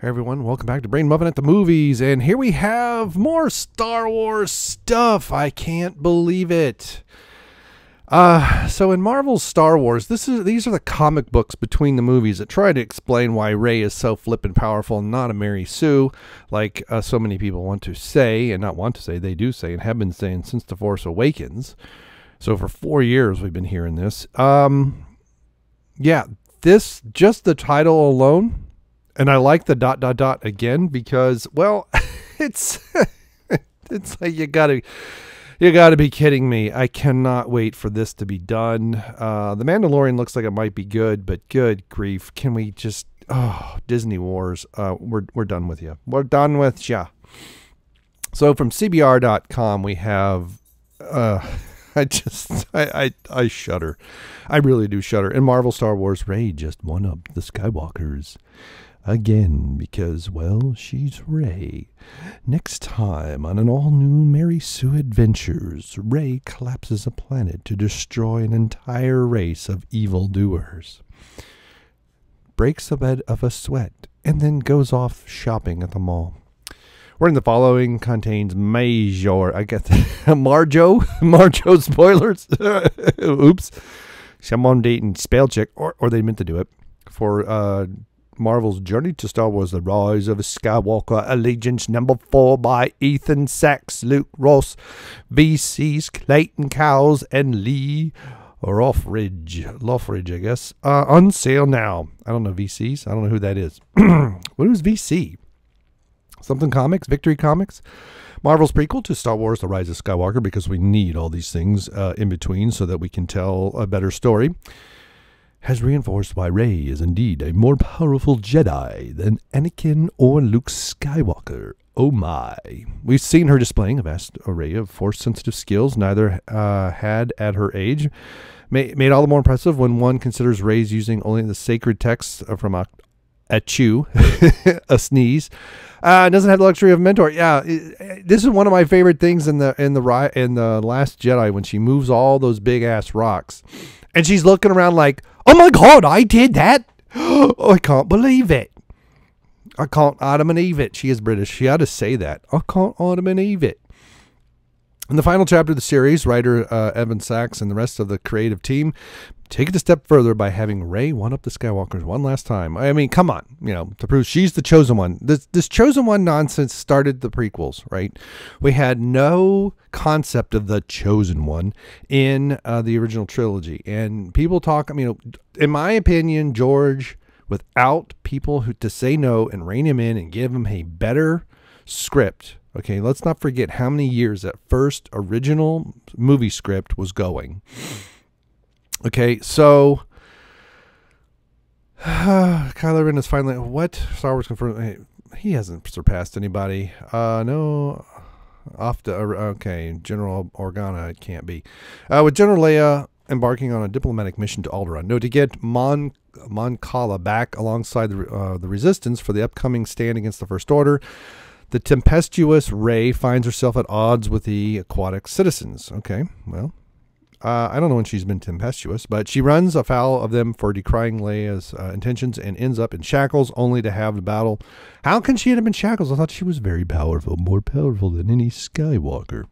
Hey everyone, welcome back to Brain Muffin at the Movies, and here we have more Star Wars stuff. I can't believe it. So in Marvel's Star Wars, these are the comic books between the movies that try to explain why Rey is so flippin' powerful and not a Mary Sue, like so many people want to say, and not want to say, they do say, and have been saying since The Force Awakens. So for 4 years we've been hearing this. Yeah, this, just the title alone. And I like the ... again because, well, it's like you gotta be kidding me. I cannot wait for this to be done. The Mandalorian looks like it might be good, but good grief, can we just Disney Wars? We're done with you. We're done with ya. So from CBR.com we have I shudder. I really do shudder. In Marvel Star Wars, Rey just won up the Skywalkers. Again, because, well, she's Rey. Next time on an all-new Mary Sue Adventures, Rey collapses a planet to destroy an entire race of evildoers. Breaks a bed of a sweat, and then goes off shopping at the mall. Wording the following contains Marjo spoilers. Oops. Someone dating spell check, or they meant to do it, for Marvel's Journey to Star Wars, The Rise of Skywalker, Allegiance number 4 by Ethan Sachs, Luke Ross, VCs, Clayton Cowles, and Lee Loffridge, I guess. On sale now. I don't know VCs. I don't know who that is. What is VC? Something Comics? Victory Comics? Marvel's prequel to Star Wars, The Rise of Skywalker, because we need all these things in between so that we can tell a better story, has reinforced why Rey is indeed a more powerful Jedi than Anakin or Luke Skywalker. Oh my. We've seen her displaying a vast array of Force-sensitive skills neither had at her age. Made all the more impressive when one considers Rey's using only the sacred texts from Ahch-To, a sneeze. Doesn't have the luxury of a mentor. Yeah, this is one of my favorite things in the Last Jedi, when she moves all those big ass rocks, and she's looking around like, "Oh my God, I did that! Oh, I can't believe it! I can't Adam and Eve it." She is British. She had to say that. I can't Adam and Eve it. In the final chapter of the series, writer Evan Sachs and the rest of the creative team take it a step further by having Rey one up the Skywalkers one last time. I mean, come on, to prove she's the chosen one. This chosen one nonsense started the prequels, right? We had no concept of the chosen one in the original trilogy, and people talk. In my opinion, George, without people to say no and rein him in and give him a better script. Okay, let's not forget how many years that first original movie script was going. Okay, so Kylo Ren is finally, what? Star Wars confirmed, hey, he hasn't surpassed anybody. No, okay, General Organa, it can't be. With General Leia embarking on a diplomatic mission to Alderaan. No, to get Mon Cala back alongside the Resistance for the upcoming stand against the First Order, the tempestuous Rey finds herself at odds with the aquatic citizens. Okay, well, I don't know when she's been tempestuous, but she runs afoul of them for decrying Leia's intentions and ends up in shackles, only to have the battle. How can she end up in shackles? I thought she was very powerful, more powerful than any Skywalker.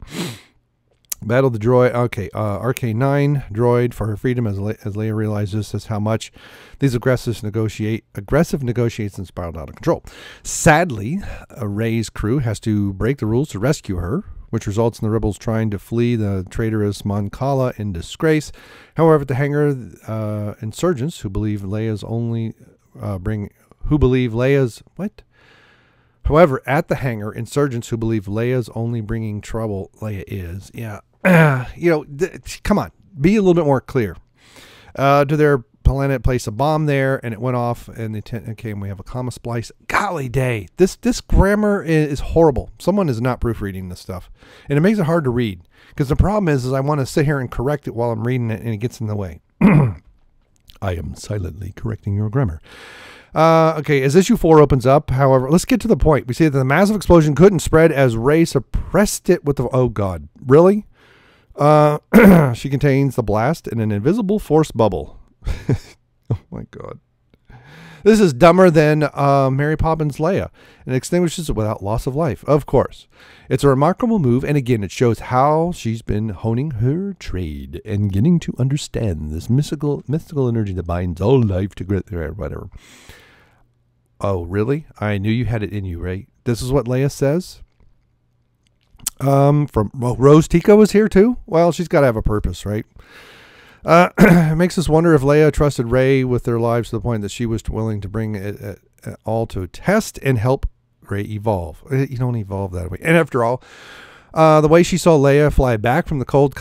Battle the droid, okay, RK-9 droid for her freedom as Leia realizes just how much these aggressive negotiations spiraled out of control. Sadly, Rey's crew has to break the rules to rescue her, which results in the rebels trying to flee the traitorous Mon Cala in disgrace. However, at the hangar, insurgents who believe Leia's only However, at the hangar, insurgents who believe Leia's only bringing trouble, Leia is, yeah. Come on, be a little bit more clear. To their planet, place a bomb there, and it went off, and and we have a comma splice. Golly day, this grammar is horrible. Someone is not proofreading this stuff, and it makes it hard to read, because the problem is I want to sit here and correct it while I'm reading it, and it gets in the way. I am silently correcting your grammar. Okay, as issue 4 opens up, however, let's get to the point. We see that the massive explosion couldn't spread as Rey suppressed it with the... Oh, God. Really? She contains the blast in an invisible force bubble. Oh, my God. This is dumber than Mary Poppins' Leia, and extinguishes it without loss of life, of course. It's a remarkable move, and again, it shows how she's been honing her trade and getting to understand this mystical energy that binds all life together, whatever. Oh, really? I knew you had it in you, right? This is what Leia says. Rose Tico was here too? Well, she's got to have a purpose, right? It makes us wonder if Leia trusted Rey with their lives to the point that she was willing to bring it all to a test and help Rey evolve. You don't evolve that way. And after all, the way she saw Leia fly back from the cold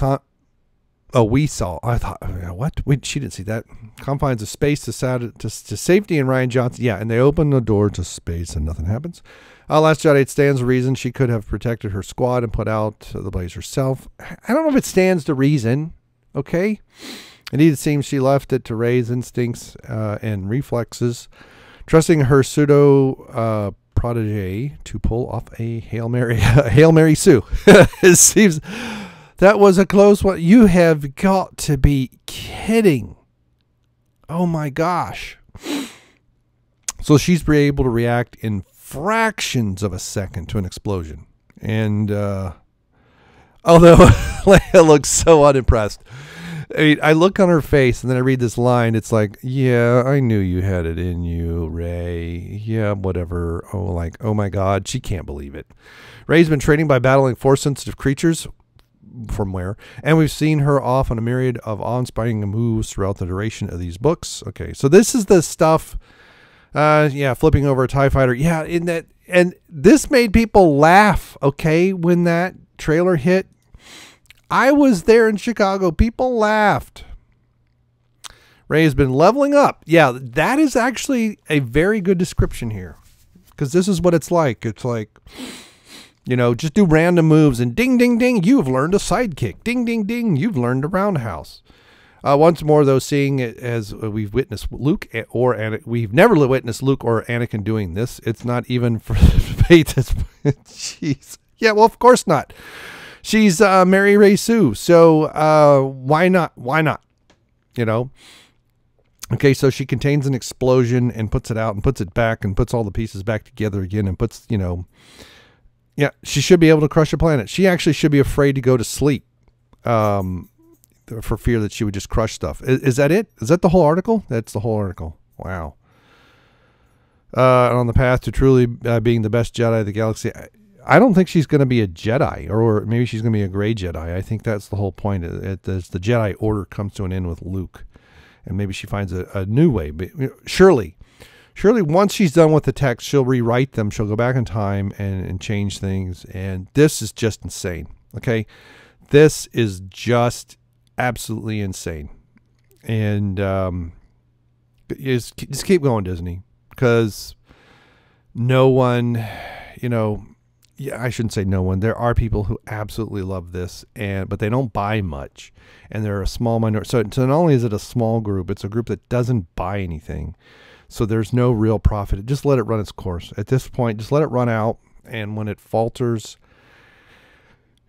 we saw. I thought, what? She didn't see that. Confines of space to safety and Rian Johnson. Yeah, and they open the door to space and nothing happens. Last Jedi, it stands to reason she could have protected her squad and put out the blaze herself. I don't know if it stands to reason. Okay. Indeed, it seems she left it to Rey's instincts and reflexes, trusting her pseudo protege to pull off a Hail Mary, Hail Mary Sue. It seems that was a close one. You have got to be kidding. Oh my gosh. So she's able to react in fractions of a second to an explosion. And although Leia looks so unimpressed, I look on her face and then I read this line. It's like, yeah, I knew you had it in you, Rey. Yeah, whatever. Oh my God, she can't believe it. Rey's been training by battling force-sensitive creatures. From where? And we've seen her off on a myriad of awe-inspiring moves throughout the duration of these books. Okay, so this is the stuff. Yeah, flipping over a TIE fighter. Yeah, and this made people laugh. Okay, when that trailer hit. I was there in Chicago. People laughed. Rey has been leveling up. Yeah, that is actually a very good description here. Because this is what it's like. It's like, you know, just do random moves and ding, ding, ding, you've learned a sidekick. Ding, ding, ding, you've learned a roundhouse. Once more, though, seeing it as we've witnessed Luke we've never witnessed Luke or Anakin doing this. It's not even for faith. Jeez. Yeah, well, of course not. She's Mary Ray Sue, so why not? Why not? You know? Okay, so she contains an explosion and puts it out and puts it back and puts all the pieces back together again and puts, you know... Yeah, she should be able to crush a planet. She actually should be afraid to go to sleep for fear that she would just crush stuff. Is that it? Is that the whole article? That's the whole article. Wow. On the path to truly being the best Jedi of the galaxy... I don't think she's going to be a Jedi, or maybe she's going to be a gray Jedi. I think that's the whole point. As the Jedi Order comes to an end with Luke, and maybe she finds a new way. But surely once she's done with the text, she'll rewrite them. She'll go back in time and change things. And this is just insane. Okay, this is just absolutely insane. And just keep going, Disney, because no one, you know. Yeah, I shouldn't say no one. There are people who absolutely love this, but they don't buy much, and they're a small minority. So not only is it a small group, it's a group that doesn't buy anything. So there's no real profit. Just let it run its course. At this point, just let it run out, and when it falters,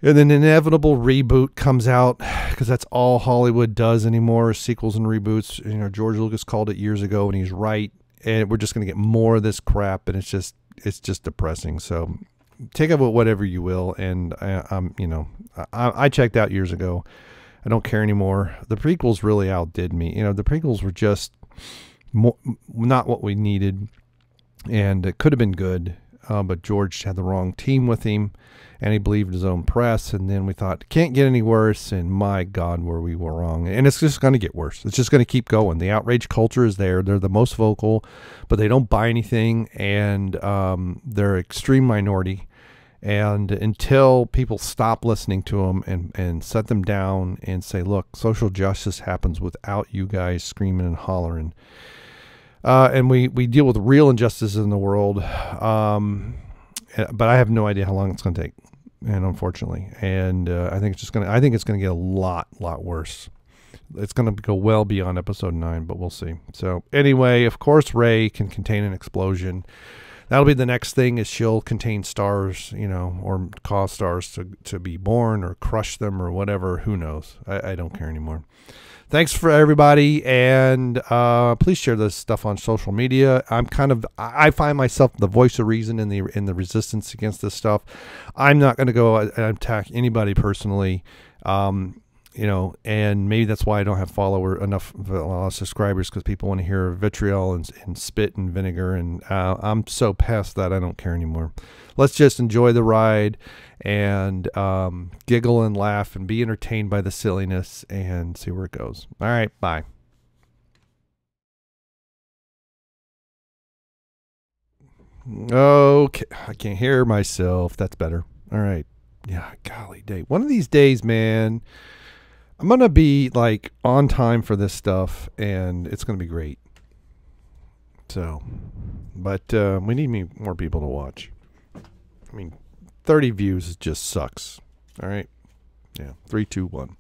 and an inevitable reboot comes out, because that's all Hollywood does anymore, is sequels and reboots. You know, George Lucas called it years ago, and he's right. And we're just going to get more of this crap, and it's just depressing. So take of it whatever you will, and I checked out years ago. I don't care anymore. The prequels really outdid me. You know, the prequels were just not what we needed, and it could have been good, but George had the wrong team with him, and he believed his own press, and then we thought, it can't get any worse, and my God, were we wrong. And it's just going to get worse. It's just going to keep going. The outrage culture is there. They're the most vocal, but they don't buy anything, and they're extreme minority. And until people stop listening to them and set them down and say, look, social justice happens without you guys screaming and hollering. And we deal with real injustices in the world. But I have no idea how long it's going to take. And unfortunately, I think it's going to get a lot worse. It's going to go well beyond episode 9, but we'll see. So anyway, of course, Rey can contain an explosion. That'll be the next thing, is she'll contain stars, you know, or cause stars to be born or crush them or whatever. Who knows? I don't care anymore. Thanks for everybody, and please share this stuff on social media. I find myself the voice of reason in the resistance against this stuff. I'm not going to go attack anybody personally, and maybe that's why I don't have enough subscribers, because people want to hear vitriol and spit and vinegar, and I'm so past that I don't care anymore. Let's just enjoy the ride and giggle and laugh and be entertained by the silliness and see where it goes. All right, bye. Okay, I can't hear myself. That's better. All right. Yeah, golly day. One of these days, man, I'm going to be like on time for this stuff, and it's going to be great. So, but we need more people to watch. I mean, 30 views just sucks. All right. Yeah. 3, 2, 1.